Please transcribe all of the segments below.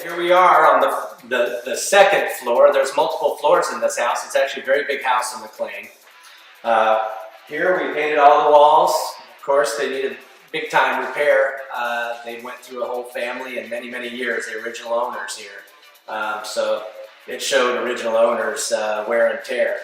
Here we are on the second floor. There's multiple floors in this house. It's actually a very big house in McLean. Here we painted all the walls. Of course, they needed big time repair. They went through a whole family and many, many years, the original owners here. So it showed original owners wear and tear.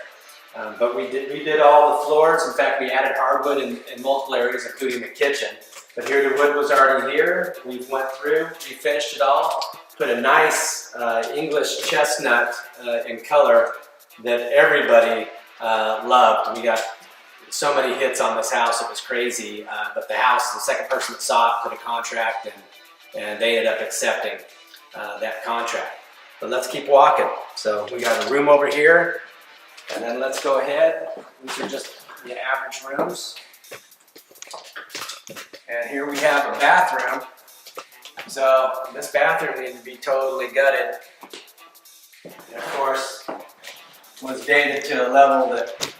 But we did all the floors. In fact, we added hardwood in multiple areas, including the kitchen. But here the wood was already here. We went through, we finished it all, put a nice English chestnut in color that everybody loved. We got so many hits on this house, it was crazy. But the house, the second person that saw it put a contract and they ended up accepting that contract. But let's keep walking. So we got a room over here, and then let's go ahead. These are just the average rooms. And here we have a bathroom. So this bathroom needed to be totally gutted. And of course, was dated to a level that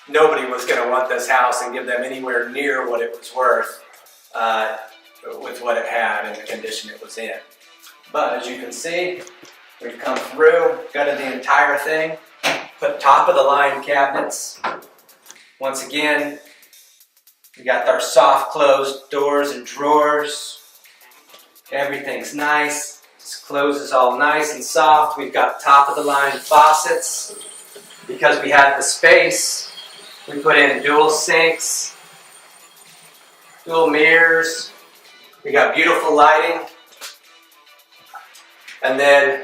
nobody was going to want this house and give them anywhere near what it was worth with what it had and the condition it was in. But as you can see, we've come through, gutted the entire thing, put top of the line cabinets. Once again, we got our soft closed doors and drawers. Everything's nice. This closes all nice and soft. We've got top of the line faucets. Because we had the space, we put in dual sinks, dual mirrors. We got beautiful lighting. And then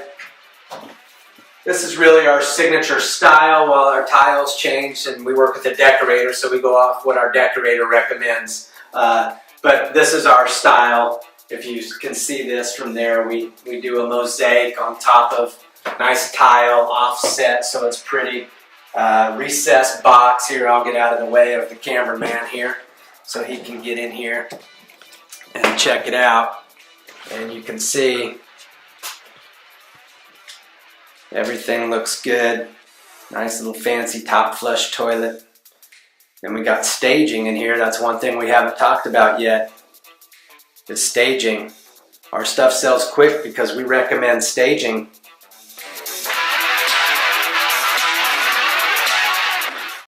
this is really our signature style while our tiles change, and we work with a decorator, so we go off what our decorator recommends. But this is our style. If you can see this from there, we do a mosaic on top of nice tile offset, so it's pretty. Recessed box here. I'll get out of the way of the cameraman here so he can get in here and check it out. And you can see everything looks good. Nice little fancy top flush toilet. And we got staging in here. That's one thing we haven't talked about yet, is staging. Our stuff sells quick because we recommend staging